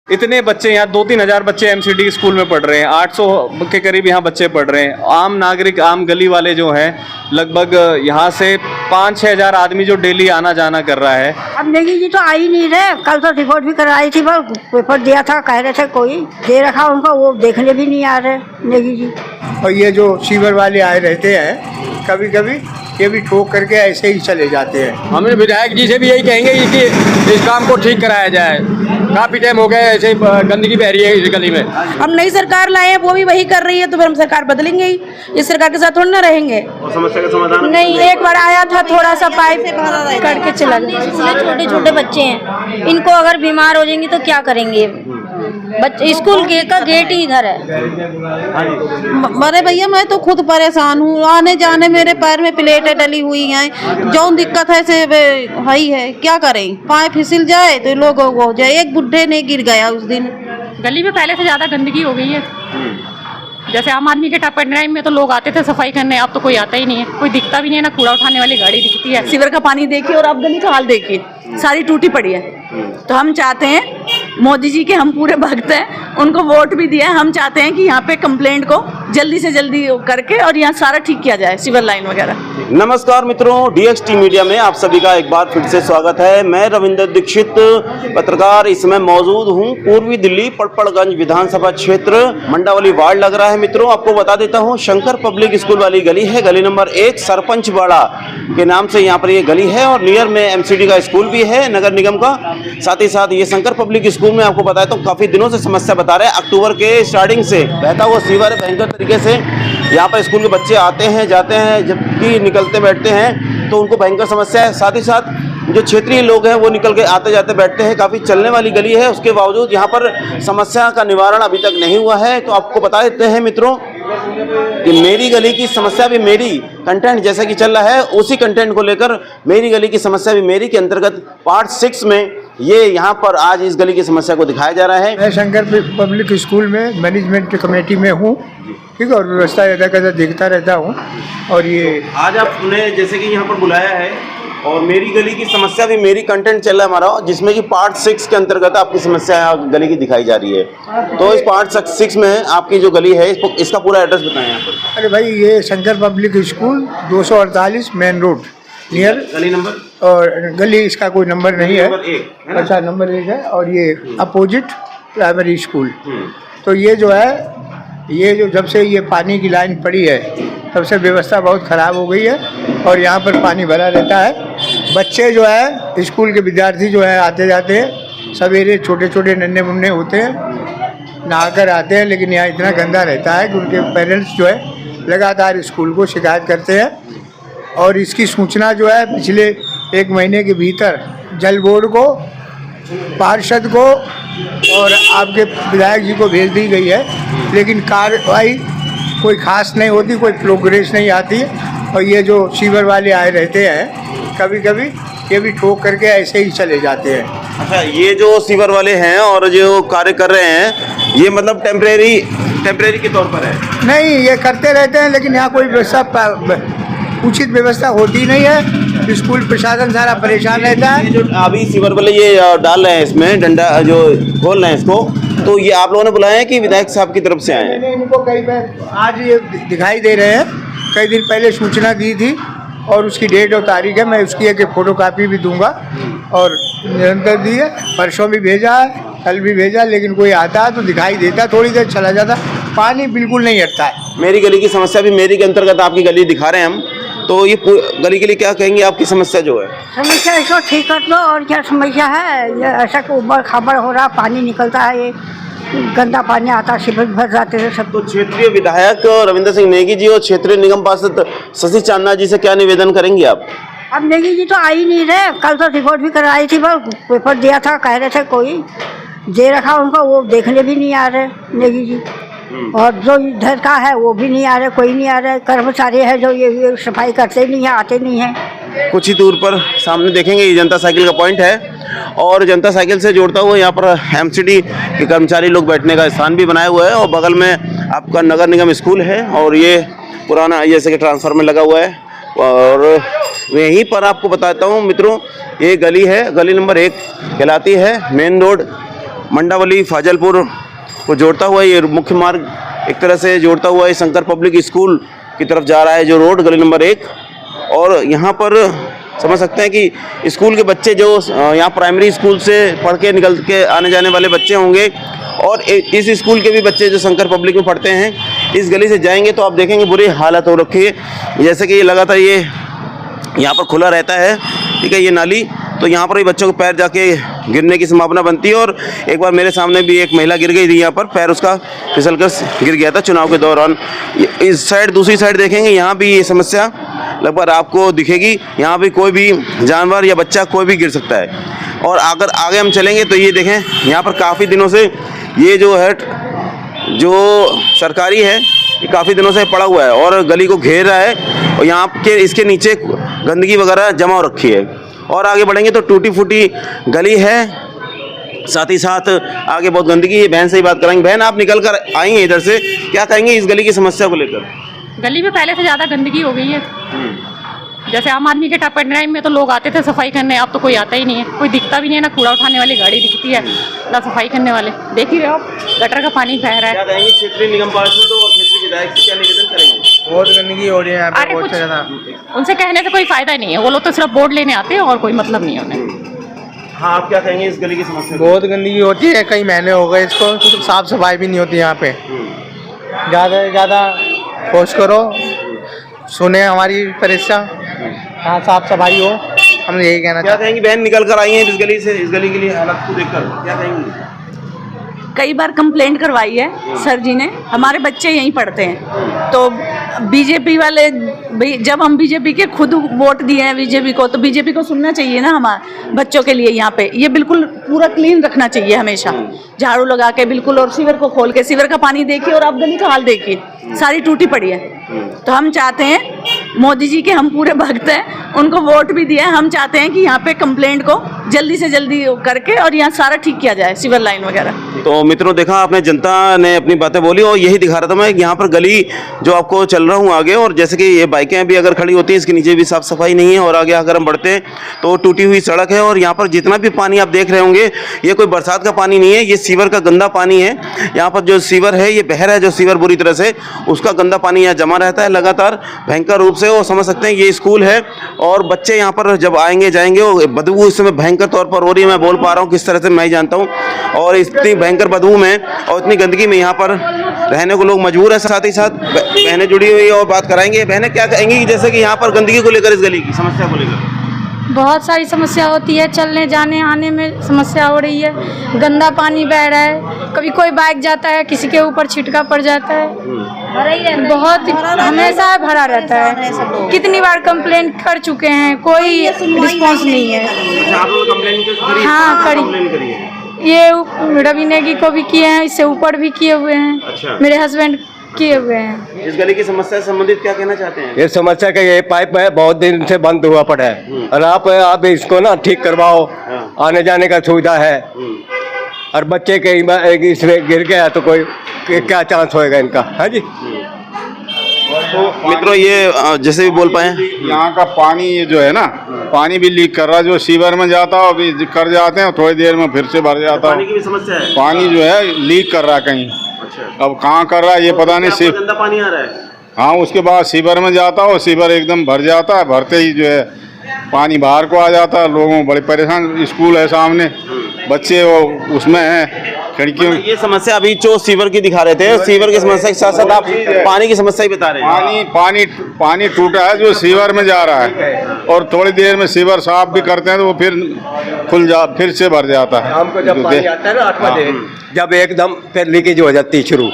इतने बच्चे यहाँ 2-3 हजार बच्चे एमसीडी स्कूल में पढ़ रहे हैं, 800 के करीब यहाँ बच्चे पढ़ रहे हैं। आम नागरिक, आम गली वाले जो हैं, लगभग यहाँ से 5-6 हजार आदमी जो डेली आना जाना कर रहा है। अब नेगी जी तो आ ही नहीं रहे। कल तो रिपोर्ट भी कराई थी, पर पेपर दिया था, कह रहे थे कोई दे रखा उनको, वो देखने भी नहीं आ रहे नेगी जी। और ये जो सीवर वाले आए रहते हैं, कभी कभी ये भी ठोक करके ऐसे ही चले जाते हैं। हम विधायक जी से भी यही कहेंगे कि इस काम को ठीक कराया जाए। काफी टाइम हो गया ऐसे गंदगी बह रही है इस गली में। अब नई सरकार लाए हैं, वो भी वही कर रही है, तो फिर हम सरकार बदलेंगे ही। इस सरकार के साथ थोड़ी ना रहेंगे। और समस्या का समाधान नहीं, एक बार आया था, थोड़ा सा पाइप करके चला गया। छोटे छोटे बच्चे हैं, इनको अगर बीमार हो जाएंगे तो क्या करेंगे? बच्चे स्कूल का गेट ही इधर है। अरे भैया, मैं तो खुद परेशान हूँ, आने जाने मेरे पैर में प्लेटें डली हुई हैं। जो दिक्कत है से वही है, क्या करें? पाँव फिसल जाए तो लोग हो जाए। एक बुढ़े ने गिर गया उस दिन। गली में पहले से ज्यादा गंदगी हो गई है। जैसे आम आदमी के टाइम में तो लोग आते थे सफाई करने, अब तो कोई आता ही नहीं है, कोई दिखता भी नहीं है, ना कूड़ा उठाने वाली गाड़ी दिखती है। सीवर का पानी देखिए और आप गली का हाल देखिए, सारी टूटी पड़ी है। तो हम चाहते हैं मोदी जी के हम पूरे भक्त हैं, उनको वोट भी दिया है। हम चाहते हैं कि यहाँ पे कंप्लेंट को जल्दी से जल्दी करके और यहाँ सारा ठीक किया जाए, सीवर लाइन वगैरह। नमस्कार मित्रों, DXT मीडिया में आप सभी का एक बार फिर से स्वागत है। मैं रविंद्र दीक्षित, पत्रकार, इस समय मौजूद हूँ पूर्वी दिल्ली पड़पड़गंज विधानसभा क्षेत्र, मंडावली वार्ड लग रहा है। मित्रों, आपको बता देता हूँ, शंकर पब्लिक स्कूल वाली गली है, गली नंबर 1 सरपंच बाड़ा के नाम से यहाँ पर ये गली है। और नियर में MCD का स्कूल भी है, नगर निगम का। साथ ही साथ ये शंकर पब्लिक स्कूल में आपको बताया तो काफ़ी दिनों से समस्या बता रहे हैं। अक्टूबर के स्टार्टिंग से बहता हुआ सीवर है भयंकर तरीके से। यहाँ पर स्कूल के बच्चे आते हैं जाते हैं, जबकि निकलते बैठते हैं तो उनको भयंकर समस्या है। साथ ही साथ जो क्षेत्रीय लोग हैं वो निकल के आते जाते बैठते हैं। काफ़ी चलने वाली गली है, उसके बावजूद यहाँ पर समस्या का निवारण अभी तक नहीं हुआ है। तो आपको बता देते हैं मित्रों कि मेरी गली की समस्या भी मेरी कंटेंट जैसा कि चल रहा है, उसी कंटेंट को लेकर मेरी गली की समस्या भी मेरी के अंतर्गत पार्ट 6 में ये यहाँ पर आज इस गली की समस्या को दिखाया जा रहा है। मैं शंकर पब्लिक स्कूल में मैनेजमेंट कमेटी में हूँ, ठीक है, और व्यवस्था यदा देखता रहता हूँ। और ये आज आपने जैसे कि यहाँ पर बुलाया है और मेरी गली की समस्या भी मेरी कंटेंट चल रहा है हमारा, जिसमें कि पार्ट 6 के अंतर्गत आपकी समस्या गली की दिखाई जा रही है। तो इस पार्ट 6 में आपकी जो गली है इसका पूरा एड्रेस बताएं यहाँ पर। अरे भाई, ये Shankar public school 248 main road near गली नंबर, और गली इसका कोई नंबर नहीं है, नंबर 1 अच्छा नंबर 1 है। और ये अपोजिट प्राइमरी स्कूल। तो ये जो है, ये जो जब से ये पानी की लाइन पड़ी है तब से व्यवस्था बहुत ख़राब हो गई है और यहाँ पर पानी भरा रहता है। बच्चे जो है, स्कूल के विद्यार्थी जो है, आते जाते हैं, सवेरे छोटे छोटे नन्हे मुन्ने होते हैं, नहाकर आते हैं, लेकिन यहाँ इतना गंदा रहता है कि उनके पेरेंट्स जो है लगातार स्कूल को शिकायत करते हैं। और इसकी सूचना जो है पिछले 1 महीने के भीतर जल बोर्ड को, पार्षद को और आपके विधायक जी को भेज दी गई है, लेकिन कार्रवाई कोई खास नहीं होती, कोई प्रोग्रेस नहीं आती। और ये जो सीवर वाले आए रहते हैं, कभी कभी ये भी ठोक करके ऐसे ही चले जाते हैं। अच्छा, ये जो सीवर वाले हैं और जो कार्य कर रहे हैं, ये मतलब टेम्परेरी के तौर पर है? नहीं, ये करते रहते हैं, लेकिन यहाँ कोई व्यवस्था, उचित व्यवस्था होती नहीं है। स्कूल प्रशासन सारा परेशान रहता है। जो अभी सीवर वाले ये डाल रहे हैं, इसमें डंडा जो खोल रहे हैं इसको, तो ये आप लोगों ने बुलाया है कि विधायक साहब की तरफ से आए हैं? इनको कई बार आज ये दिखाई दे रहे हैं, कई दिन पहले सूचना दी थी और उसकी डेट और तारीख है। मैं उसकी एक फोटोकॉपी भी दूंगा और निरंतर दी है, परसों भी भेजा है, कल भी भेजा, लेकिन कोई आता है तो दिखाई देता, थोड़ी देर चला जाता, पानी बिल्कुल नहीं हटता है। मेरी गली की समस्या भी मेरी के अंतर्गत आपकी गली दिखा रहे हैं हम, तो ये गली के लिए क्या कहेंगे? आपकी समस्या जो है, समस्या इसको ठीक कर दो। और क्या समस्या है? ये ऐसा उबड़ खाबड़ हो रहा, पानी निकलता है, ये गंदा पानी आता, शिविर भर जाते हैं सब। तो क्षेत्रीय विधायक रविंद्र सिंह नेगी जी और क्षेत्रीय निगम पार्षद शशि चांदना जी से क्या निवेदन करेंगे आप? अब नेगी जी तो आ ही नहीं रहे। कल तो रिपोर्ट भी कराई थी, पर पेपर दिया था, कह रहे थे कोई दे रखा उनको, वो देखने भी नहीं आ रहे नेगी जी। और जो इधर का है वो भी नहीं आ रहे, कोई नहीं आ रहे। कर्मचारी है जो ये सफाई करते नहीं है, आते नहीं हैं। कुछ ही दूर पर सामने देखेंगे ये जनता साइकिल का पॉइंट है और जनता साइकिल से जोड़ता हुआ यहाँ पर MCD के कर्मचारी लोग बैठने का स्थान भी बनाया हुआ है। और बगल में आपका नगर निगम स्कूल है और ये पुराना जैसे कि ट्रांसफार्मर लगा हुआ है। और यहीं पर आपको बताता हूँ मित्रों, ये गली है, गली नंबर 1 कहलाती है, मेन रोड मंडावली फाजलपुर को जोड़ता हुआ ये मुख्य मार्ग एक तरह से जोड़ता हुआ ये शंकर पब्लिक स्कूल की तरफ जा रहा है, जो रोड गली नंबर 1। और यहाँ पर समझ सकते हैं कि स्कूल के बच्चे जो यहाँ प्राइमरी स्कूल से पढ़ के निकल के आने जाने वाले बच्चे होंगे, और इस स्कूल के भी बच्चे जो शंकर पब्लिक में पढ़ते हैं, इस गली से जाएंगे तो आप देखेंगे बुरी हालत हो रखी है। जैसे कि ये लगातार ये यहाँ पर खुला रहता है, ठीक है, ये नाली, तो यहाँ पर ही बच्चों के पैर जाके गिरने की संभावना बनती है। और एक बार मेरे सामने भी एक महिला गिर गई थी यहाँ पर, पैर उसका फिसल कर गिर गया था चुनाव के दौरान। इस साइड दूसरी साइड देखेंगे, यहाँ भी ये समस्या लगभग आपको दिखेगी। यहाँ भी कोई भी जानवर या बच्चा कोई भी गिर सकता है। और अगर आगे हम चलेंगे तो ये देखें, यहाँ पर काफ़ी दिनों से ये जो है जो सरकारी है, ये काफ़ी दिनों से पड़ा हुआ है और गली को घेर रहा है, और यहाँ के इसके नीचे गंदगी वगैरह जमा हो रखी है। और आगे बढ़ेंगे तो टूटी फूटी गली है, साथ ही साथ आगे बहुत गंदगी है। बहन से ही बात कराएंगे। बहन, आप निकल कर आई हैं इधर से, क्या कहेंगे इस गली की समस्या को लेकर? गली में पहले से ज़्यादा गंदगी हो गई है। जैसे आम आदमी के टप एंड ड्राइव में तो लोग आते थे सफाई करने, अब तो कोई आता ही नहीं है, कोई दिखता भी नहीं है, ना कूड़ा उठाने वाली गाड़ी दिखती है ना सफाई करने वाले। देख ही रहे हो आप, गटर का पानी बह रहा है। क्या कहेंगे क्षेत्रीय निगम पार्षद और क्षेत्रीय विधायक से क्या निवेदन करेंगे? बहुत गंदगी हो रही है यहाँ पे, अरे बहुत कुछ ज़्यादा। उनसे कहने से कोई फायदा नहीं है, वो लोग तो सिर्फ बोर्ड लेने आते हैं और कोई मतलब नहीं है उन्हें। हाँ, आप क्या कहेंगे इस गली की समस्या? बहुत गंदगी होती है, कई महीने हो गए इसको, तो साफ सफाई भी नहीं होती यहाँ पे। ज़्यादा से ज़्यादा कोशिश करो, सुने हमारी परेशानी, हाँ साफ सफाई हो, हम यही कहना क्या कहेंगी? बहन निकल कर आई हैं इस गली से, इस गली के लिए हालत को देखकर क्या कहेंगी? कई बार कंप्लेंट करवाई है सर जी ने, हमारे बच्चे यहीं पढ़ते हैं। तो बीजेपी वाले, जब हम बीजेपी के खुद वोट दिए हैं बीजेपी को, तो बीजेपी को सुनना चाहिए ना हमारे बच्चों के लिए। यहाँ पे ये बिल्कुल पूरा क्लीन रखना चाहिए हमेशा, झाड़ू लगा के बिल्कुल, और सीवर को खोल के, सीवर का पानी देखिए और आप गली का हाल देखिए, सारी टूटी पड़ी है। तो हम चाहते हैं, मोदी जी के हम पूरे भक्त हैं, उनको वोट भी दिया है, हम चाहते हैं कि यहाँ पे कंप्लेंट को जल्दी से जल्दी करके और यहाँ सारा ठीक किया जाए, सीवर लाइन वगैरह। तो मित्रों, देखा आपने, जनता ने अपनी बातें बोली और यही दिखा रहा था मैं। यहाँ पर गली जो आपको चल रहा हूँ आगे, और जैसे कि ये बाइकें भी अगर खड़ी होती हैं, इसके नीचे भी साफ सफाई नहीं है। और आगे अगर हम बढ़ते हैं तो टूटी हुई सड़क है, और यहाँ पर जितना भी पानी आप देख रहे होंगे, ये कोई बरसात का पानी नहीं है, ये सीवर का गंदा पानी है। यहाँ पर जो सीवर है ये बह रहा है, जो सीवर बुरी तरह से, उसका गंदा पानी यहाँ जमा रहता है लगातार भयंकर रूप से। वो समझ सकते हैं ये स्कूल है, और बच्चे यहाँ पर जब आएंगे जाएंगे, वो बदबू इस समय भयंकर तौर पर हो रही है। मैं बोल पा रहा हूँ किस तरह से, मैं ही जानता हूँ। और इतनी भयंकर बदबू में और इतनी गंदगी में यहाँ पर रहने को लोग मजबूर हैं। साथ ही साथ बहनें जुड़ी हुई है और बात कराएंगे। बहनें क्या कहेंगी जैसे कि यहाँ पर गंदगी को लेकर, इस गली की समस्या को लेकर? बहुत सारी समस्या होती है, चलने जाने आने में समस्या हो रही है, गंदा पानी बह रहा है, कभी कोई बाइक जाता है किसी के ऊपर छिटका पड़ जाता है, बहुत हमेशा भरा रहता है। कितनी बार कंप्लेंट कर चुके हैं, कोई रिस्पॉन्स नहीं है। आप लोग कंप्लेन करी? हाँ, कंप्लेन करी है। ये रवि नेगी को भी किए हैं, इससे ऊपर भी किए हुए हैं। अच्छा। मेरे हस्बैंड किए हुए हैं। इस गली की समस्या से संबंधित क्या कहना चाहते हैं? ये समस्या का ये पाइप है, बहुत दिन से बंद हुआ पड़ा है, और आप इसको ना ठीक करवाओ, आने जाने का सुविधा है। और बच्चे के इसमें गिर गया तो कोई क्या चांस होएगा इनका? हाँ जी। तो मित्रों, ये जैसे भी बोल पाए, यहाँ का पानी ये जो है ना, पानी भी लीक कर रहा है, जो सीवर में जाता है अभी कर जाते हैं, थोड़ी देर में फिर से भर जाता है। पानी की भी समस्या है? पानी जो है लीक कर रहा है कहीं। अच्छा। अब कहाँ कर रहा है ये पता नहीं। सिर्फ गंदा पानी आ रहा है? हाँ, उसके बाद सीवर में जाता है, सीवर एकदम भर जाता है, भरते ही जो है पानी बाहर को आ जाता है। लोगों बड़े परेशान, स्कूल है सामने, बच्चे वो उसमें हैं खिड़कियों। ये समस्या अभी जो सीवर की दिखा रहे थे, सीवर की समस्या के साथ साथ आप पानी की समस्या ही बता रहे हैं। पानी टूटा है जो सीवर में जा रहा है, और थोड़ी देर में सीवर साफ भी करते हैं तो वो फिर से भर जाता है। शाम को जब पानी आता है ना 8 बजे, जब एकदम फिर लीकेज हो जाती है शुरू,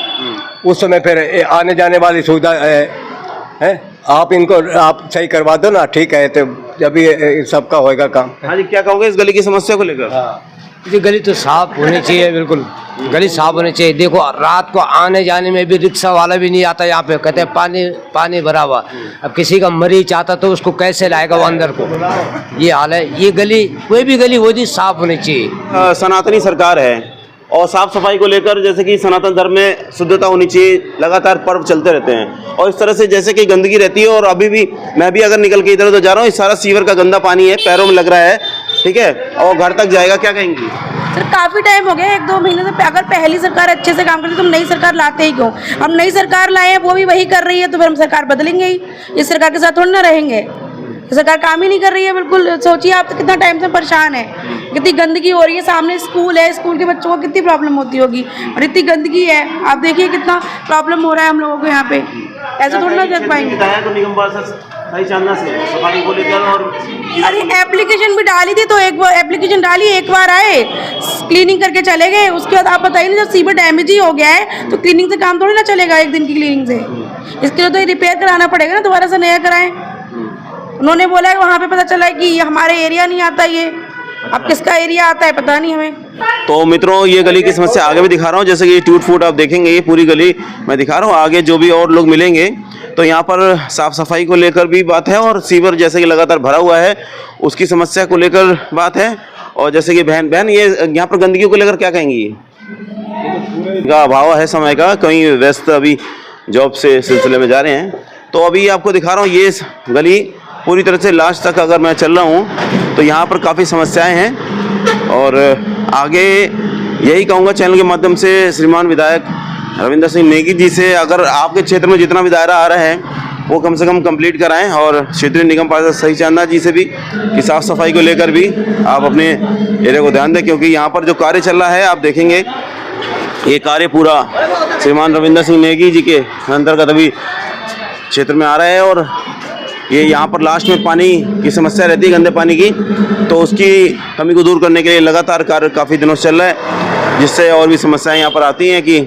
उस समय फिर आने जाने वाली सुविधा है। आप इनको आप सही करवा दो ना, ठीक है, तो जब ये सबका होएगा काम। हाँ जी, क्या कहोगे इस गली की समस्या को लेकर? ये गली तो साफ होनी चाहिए, बिल्कुल गली साफ होनी चाहिए। देखो, रात को आने जाने में भी रिक्शा वाला भी नहीं आता यहाँ पे, कहते हैं पानी पानी भरा हुआ। अब किसी का मरीज आता तो उसको कैसे लाएगा वो अंदर को? ये हाल है। ये गली, कोई भी गली हो जी, साफ होनी चाहिए। सनातनी सरकार है, और साफ सफाई को लेकर जैसे कि सनातन धर्म में शुद्धता होनी चाहिए, लगातार पर्व चलते रहते हैं, और इस तरह से जैसे कि गंदगी रहती है। और अभी भी मैं भी अगर निकल के इधर उधर जा रहा हूँ, इस सारा सीवर का गंदा पानी है, पैरों में लग रहा है, ठीक है, और घर तक जाएगा। क्या कहेंगी? सर काफ़ी टाइम हो गया, 1-2 महीने से। अगर पहली सरकार अच्छे से काम करती तो हम नई सरकार लाते ही क्यों? हम नई सरकार लाए हैं, वो भी वही कर रही है, तो फिर हम सरकार बदलेंगे ही। इस सरकार के साथ थोड़ी ना रहेंगे। सरकार काम ही नहीं कर रही है बिल्कुल। सोचिए आप कितना टाइम से परेशान है, कितनी गंदगी हो रही है, सामने स्कूल है, स्कूल के बच्चों को कितनी प्रॉब्लम होती होगी, और इतनी गंदगी है। आप देखिए कितना प्रॉब्लम हो रहा है हम लोगों को यहाँ पे। ऐसे थोड़ी ना कर पाएंगे। निगम पार्षद सही चांदा से सफाई को लेकर, और अरे एप्लीकेशन भी डाली थी, तो एक बार एप्लीकेशन डाली, एक बार आए, क्लीनिंग करके चले गए। उसके बाद आप बताइए ना, जब सीवर डैमेज ही हो गया है तो क्लीनिंग से काम थोड़ी ना चलेगा एक दिन की क्लीनिंग से। इसके लिए तो ये रिपेयर कराना पड़ेगा ना, दोबारा से नया कराएं। उन्होंने बोला है वहाँ पे पता चला है कि ये हमारे एरिया नहीं आता, ये अब किसका एरिया आता है पता नहीं हमें। तो मित्रों, ये गली की समस्या आगे भी दिखा रहा हूँ, जैसे कि टूट फूट आप देखेंगे, ये पूरी गली मैं दिखा रहा हूँ। आगे जो भी और लोग मिलेंगे तो यहाँ पर साफ सफाई को लेकर भी बात है, और सीवर जैसे कि लगातार भरा हुआ है उसकी समस्या को लेकर बात है। और जैसे कि बहन ये यहाँ पर गंदगी को लेकर क्या कहेंगी? का अभाव है समय का, कहीं व्यस्त अभी जॉब से सिलसिले में जा रहे हैं। तो अभी आपको दिखा रहा हूँ ये गली पूरी तरह से लास्ट तक अगर मैं चल रहा हूँ तो यहाँ पर काफ़ी समस्याएं हैं। और आगे यही कहूँगा चैनल के माध्यम से श्रीमान विधायक रविंदर सिंह नेगी जी से, अगर आपके क्षेत्र में जितना भी दायरा आ रहा है वो कम से कम कंप्लीट कराएं, और क्षेत्रीय निगम पार्षद सही चांदा जी से भी कि साफ़ सफाई को लेकर भी आप अपने एरिया को ध्यान दें, क्योंकि यहाँ पर जो कार्य चल रहा है आप देखेंगे ये कार्य पूरा श्रीमान रविंदर सिंह नेगी जी के अंतर्गत अभी क्षेत्र में आ रहा है। और ये यहाँ पर लास्ट में पानी की समस्या रहती है, गंदे पानी की, तो उसकी कमी को दूर करने के लिए लगातार कार्य काफ़ी दिनों से चल रहा है, जिससे और भी समस्याएं यहाँ पर आती हैं कि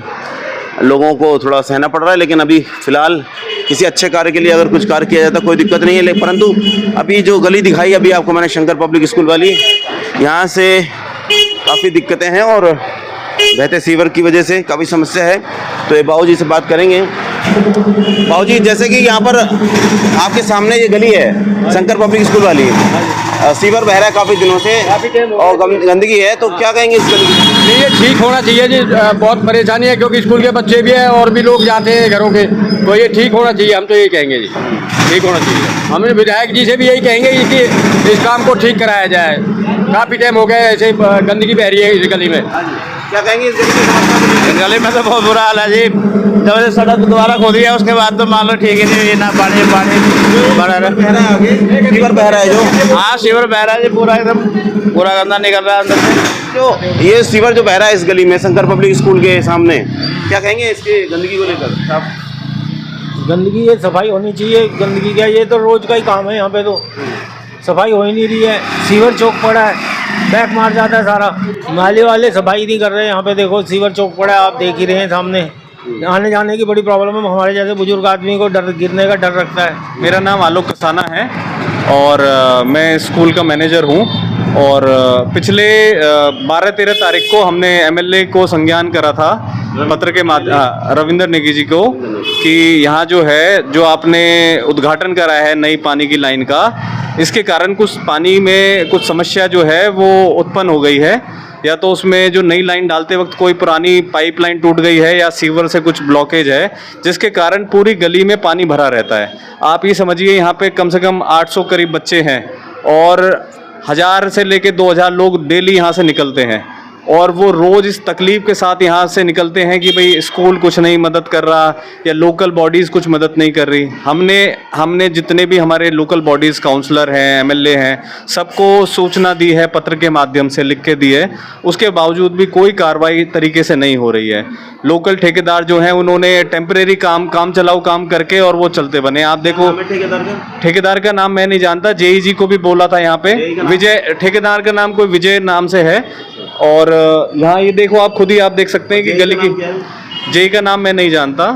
लोगों को थोड़ा सहना पड़ रहा है। लेकिन अभी फ़िलहाल किसी अच्छे कार्य के लिए अगर कुछ कार्य किया जाता कोई दिक्कत नहीं है। परंतु अभी जो गली दिखाई अभी आपको मैंने शंकर पब्लिक स्कूल वाली, यहाँ से काफ़ी दिक्कतें हैं और बहते सीवर की वजह से काफ़ी समस्या है। तो ये बाबू जी से बात करेंगे। बाबू जी, जैसे कि यहाँ पर आपके सामने ये गली है शंकर पब्लिक स्कूल वाली, सीवर बह रहा है काफ़ी दिनों से और गंदगी है, तो क्या कहेंगे इस गली? नहीं, ये ठीक होना चाहिए जी। बहुत परेशानी है क्योंकि स्कूल के बच्चे भी हैं और भी लोग जाते हैं घरों के, तो ये ठीक होना चाहिए। हम तो यही कहेंगे जी, ठीक होना चाहिए। हम विधायक जी से भी यही कहेंगे कि इस काम को ठीक कराया जाए। काफ़ी टाइम हो गया ऐसे गंदगी बह रही है इस गली में। क्या कहेंगे इस गली की समस्या? इस गली में तो बहुत बुरा हाल है जी। जब से सड़क दोबारा खोदी है उसके बाद तो मान लो ठीक है जी, ना पानी बड़ा सीवर बह रहा है जो, हाँ सीवर बह रहा है जी, पूरा एकदम पूरा गंदा निकल रहा है अंदर से। तो ये सीवर जो बह रहा है इस गली में शंकर पब्लिक स्कूल के सामने, क्या कहेंगे इसकी गंदगी को लेकर आप? गंदगी ये सफाई होनी चाहिए। गंदगी क्या, ये तो रोज का ही काम है। यहाँ पे तो सफाई हो ही नहीं रही है। सीवर चौक पड़ा है, बैक मार जाता है सारा। नाले वाले सफाई नहीं कर रहे हैं। यहाँ पे देखो सीवर चौक पड़ा है, आप देख ही रहे हैं सामने। आने जाने की बड़ी प्रॉब्लम है। हमारे जैसे बुजुर्ग आदमी को डर गिरने का डर रखता है। मेरा नाम आलोक कसाना है और मैं स्कूल का मैनेजर हूँ। और पिछले 12-13 तारीख को हमने एमएलए को संज्ञान करा था पत्र के माध्यम रविंदर नेगी जी को कि यहाँ जो है जो आपने उद्घाटन करा है नई पानी की लाइन का, इसके कारण कुछ पानी में कुछ समस्या जो है वो उत्पन्न हो गई है। या तो उसमें जो नई लाइन डालते वक्त कोई पुरानी पाइपलाइन टूट गई है या सीवर से कुछ ब्लॉकेज है, जिसके कारण पूरी गली में पानी भरा रहता है। आप ये समझिए यहाँ पे कम से कम 800 करीब बच्चे हैं और 1000 से लेके 2000 लोग डेली यहाँ से निकलते हैं। और वो रोज़ इस तकलीफ़ के साथ यहाँ से निकलते हैं कि भाई स्कूल कुछ नहीं मदद कर रहा या लोकल बॉडीज़ कुछ मदद नहीं कर रही। हमने जितने भी हमारे लोकल बॉडीज़ काउंसलर हैं, एमएलए हैं, सबको सूचना दी है, पत्र के माध्यम से लिख के दी है। उसके बावजूद भी कोई कार्रवाई तरीके से नहीं हो रही है। लोकल ठेकेदार जो हैं उन्होंने टेम्परेरी काम चलाऊ काम करके और वो चलते बने। आप देखो ठेकेदार का नाम मैं नहीं जानता, जेई जी को भी बोला था यहाँ पे, विजय ठेकेदार का नाम कोई विजय नाम से है। और यहाँ ये देखो आप खुद ही आप देख सकते हैं कि गली की जेई का नाम मैं नहीं जानता,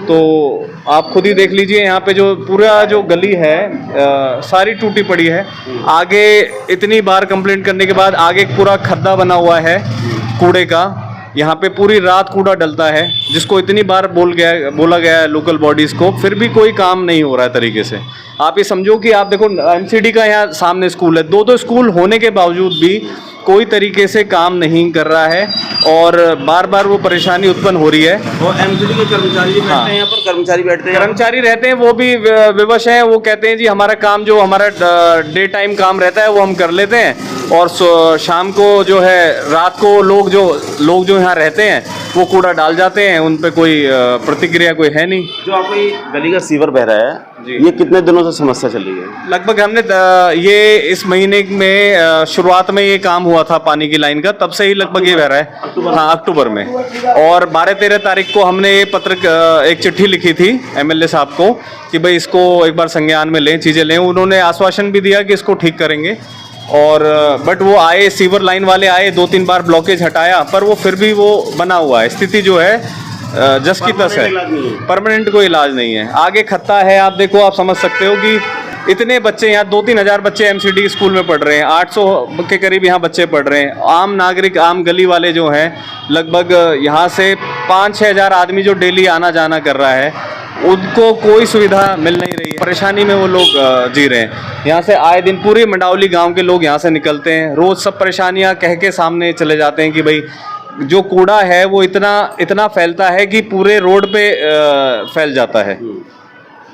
तो आप खुद ही देख लीजिए। यहाँ पे जो पूरा जो गली है सारी टूटी पड़ी है। आगे इतनी बार कंप्लेंट करने के बाद आगे पूरा खड्डा बना हुआ है कूड़े का। यहाँ पे पूरी रात कूड़ा डलता है, जिसको इतनी बार बोला गया है लोकल बॉडीज़ को, फिर भी कोई काम नहीं हो रहा है तरीके से। आप ये समझो कि आप देखो एमसीडी का यहाँ सामने स्कूल है, दो स्कूल होने के बावजूद भी कोई तरीके से काम नहीं कर रहा है और बार बार वो परेशानी उत्पन्न हो रही है। वो एमसीडी के कर्मचारी बैठते हैं यहाँ पर, कर्मचारी बैठते हैं, कर्मचारी रहते हैं, वो भी विवश हैं। वो कहते हैं जी हमारा काम जो हमारा डे टाइम काम रहता है वो हम कर लेते हैं, और शाम को जो है रात को लोग जो यहाँ रहते हैं वो कूड़ा डाल जाते हैं, उन पे कोई प्रतिक्रिया कोई है नहीं। जो आपको ये गली का सीवर बह रहा है, ये कितने दिनों से समस्या चल रही है? लगभग हमने ये इस महीने में शुरुआत में ये काम हुआ था पानी की लाइन का, तब से ही लगभग ये बह रहा है। हाँ, अक्टूबर में। और 12-13 तारीख को हमने ये एक चिट्ठी लिखी थी MLA साहब को कि भाई इसको एक बार संज्ञान में लें, चीज़ें लें। उन्होंने आश्वासन भी दिया कि इसको ठीक करेंगे, और बट वो आए, सीवर लाइन वाले आए, 2-3 बार ब्लॉकेज हटाया, पर वो फिर भी वो बना हुआ है। स्थिति जो है जस की तस है, परमानेंट कोई इलाज नहीं है। आगे खत्ता है, आप देखो, आप समझ सकते हो कि इतने बच्चे यहाँ 2-3 हज़ार बच्चे MCD स्कूल में पढ़ रहे हैं, 800 के करीब यहाँ बच्चे पढ़ रहे हैं। आम नागरिक, आम गली वाले जो हैं, लगभग यहाँ से 5-6 हज़ार आदमी जो डेली आना जाना कर रहा है, उनको कोई सुविधा मिल नहीं रही है। परेशानी में वो लोग जी रहे हैं। यहाँ से आए दिन पूरे मंडावली गांव के लोग यहाँ से निकलते हैं, रोज़ सब परेशानियाँ कह के सामने चले जाते हैं कि भाई जो कूड़ा है वो इतना फैलता है कि पूरे रोड पे फैल जाता है।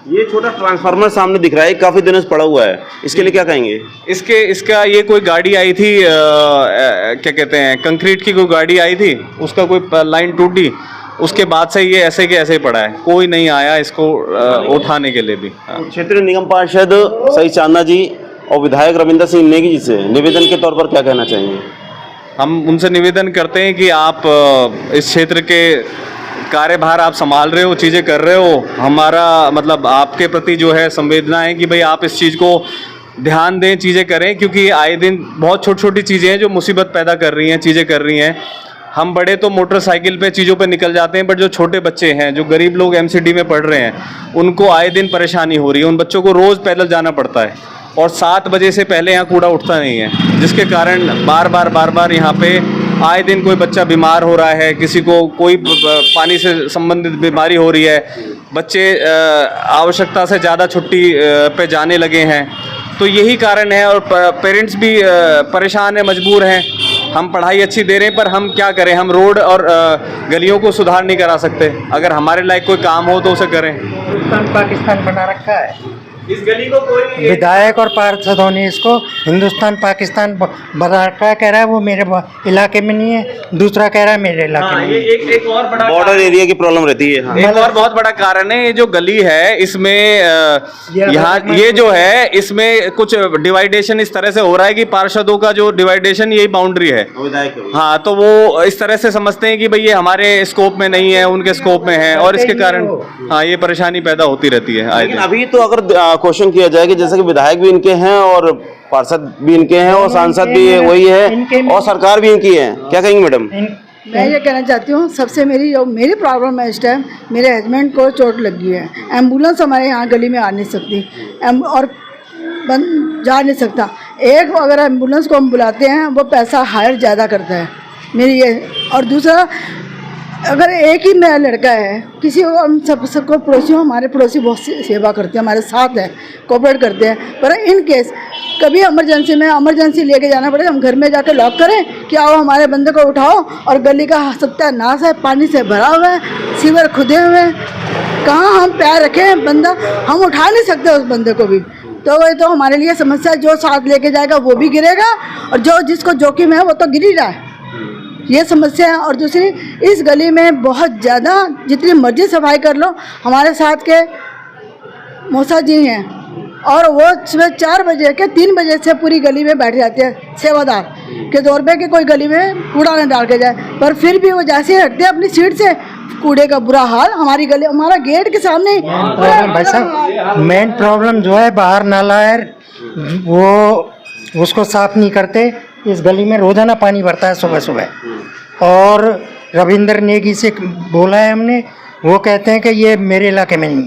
ये छोटा ट्रांसफार्मर सामने दिख रहा है, काफ़ी दिनों से पड़ा हुआ है, इसके लिए क्या कहेंगे? इसका ये कोई गाड़ी आई थी, क्या कहते हैं, कंक्रीट की कोई गाड़ी आई थी, उसका कोई लाइन टूटी, उसके बाद से ये ऐसे के ऐसे ही पड़ा है, कोई नहीं आया इसको उठाने के लिए भी। क्षेत्रीय निगम पार्षद सही चांदा जी और विधायक रविंदर सिंह नेगी जी से निवेदन के तौर पर क्या कहना चाहेंगे? हम उनसे निवेदन करते हैं कि आप इस क्षेत्र के कार्यभार आप संभाल रहे हो, चीज़ें कर रहे हो, हमारा मतलब आपके प्रति जो है संवेदना है कि भाई आप इस चीज़ को ध्यान दें, चीज़ें करें, क्योंकि आए दिन बहुत छोटी छोटी चीज़ें हैं जो मुसीबत पैदा कर रही हैं, चीज़ें कर रही हैं। हम बड़े तो मोटरसाइकिल पे चीज़ों पे निकल जाते हैं, बट जो छोटे बच्चे हैं, जो गरीब लोग MCD में पढ़ रहे हैं, उनको आए दिन परेशानी हो रही है। उन बच्चों को रोज़ पैदल जाना पड़ता है, और 7 बजे से पहले यहाँ कूड़ा उठता नहीं है, जिसके कारण बार बार यहाँ पे आए दिन कोई बच्चा बीमार हो रहा है, किसी को कोई पानी से संबंधित बीमारी हो रही है, बच्चे आवश्यकता से ज़्यादा छुट्टी पे जाने लगे हैं। तो यही कारण है, और पेरेंट्स भी परेशान हैं, मजबूर हैं। हम पढ़ाई अच्छी दे रहे हैं, पर हम क्या करें, हम रोड और गलियों को सुधार नहीं करा सकते। अगर हमारे लायक कोई काम हो तो उसे करें। हिंदुस्तान पाकिस्तान बना रखा है, इस गली को कोई विधायक और पार्षदों ने इसको हिंदुस्तान पाकिस्तान बना रखा है। कह रहा है वो मेरे इलाके में नहीं है, दूसरा कह रहा है मेरे इलाके में। ये एक और बड़ा बॉर्डर एरिया की प्रॉब्लम रहती है। हाँ। एक और बहुत बड़ा कारण है, ये जो गली है इसमें यहाँ ये जो है इसमें कुछ डिवाइडेशन इस तरह से हो रहा है कि पार्षदों का जो डिवाइडेशन यही बाउंड्री है। हाँ, तो वो इस तरह से समझते हैं कि भाई ये हमारे स्कोप में नहीं है, उनके स्कोप में है, और इसके कारण हाँ ये परेशानी पैदा होती रहती है। लेकिन अभी तो अगर क्वेश्चन किया जाए कि जैसे कि विधायक भी इनके हैं और पार्षद भी इनके हैं और सांसद भी वही है और सरकार भी इनकी है, क्या कहेंगे मैडम? मैं ये कहना चाहती हूँ, सबसे मेरी प्रॉब्लम है इस टाइम, मेरे हस्बैंड को चोट लगी है, एम्बुलेंस हमारे यहाँ गली में आ नहीं सकती और जा नहीं सकता। एक अगर एम्बुलेंस को हम बुलाते हैं वो पैसा हायर ज़्यादा करता है मेरी ये, और दूसरा अगर एक ही मेरा लड़का है, किसी को हम सबको पड़ोसी, हमारे पड़ोसी बहुत सेवा करते हैं, हमारे साथ हैं, कोऑपरेट करते हैं, पर इन केस कभी इमरजेंसी लेके जाना पड़े, हम घर में जाकर लॉक करें कि आओ हमारे बंदे को उठाओ, और गली का सत्यानाश है, पानी से भरा हुआ है, सीवर खुदे हुए हैं, कहाँ हम पैर रखें, बंदा हम उठा नहीं सकते उस बंदे को भी। तो वही तो हमारे लिए समस्या, जो साथ लेके जाएगा वो भी गिरेगा, और जो जिसको जोखिम है वो तो गिर ही रहा है, ये समस्या है। और दूसरी, इस गली में बहुत ज़्यादा, जितनी मर्जी सफाई कर लो, हमारे साथ के मौसा जी हैं और वो सुबह 4 बजे के 3 बजे से पूरी गली में बैठ जाते हैं, सेवादार के तौर पे कि कोई गली में कूड़ा न डाल के जाए, पर फिर भी वो जैसे हटते हैं अपनी सीट से, कूड़े का बुरा हाल हमारी गली, हमारा गेट के सामने। भाई साहब, मेन प्रॉब्लम जो है बाहर नाला है, वो उसको साफ नहीं करते। इस गली में रोजाना पानी भरता है सुबह सुबह, और रविंदर नेगी से बोला है हमने, वो कहते हैं कि ये मेरे इलाके में नहीं।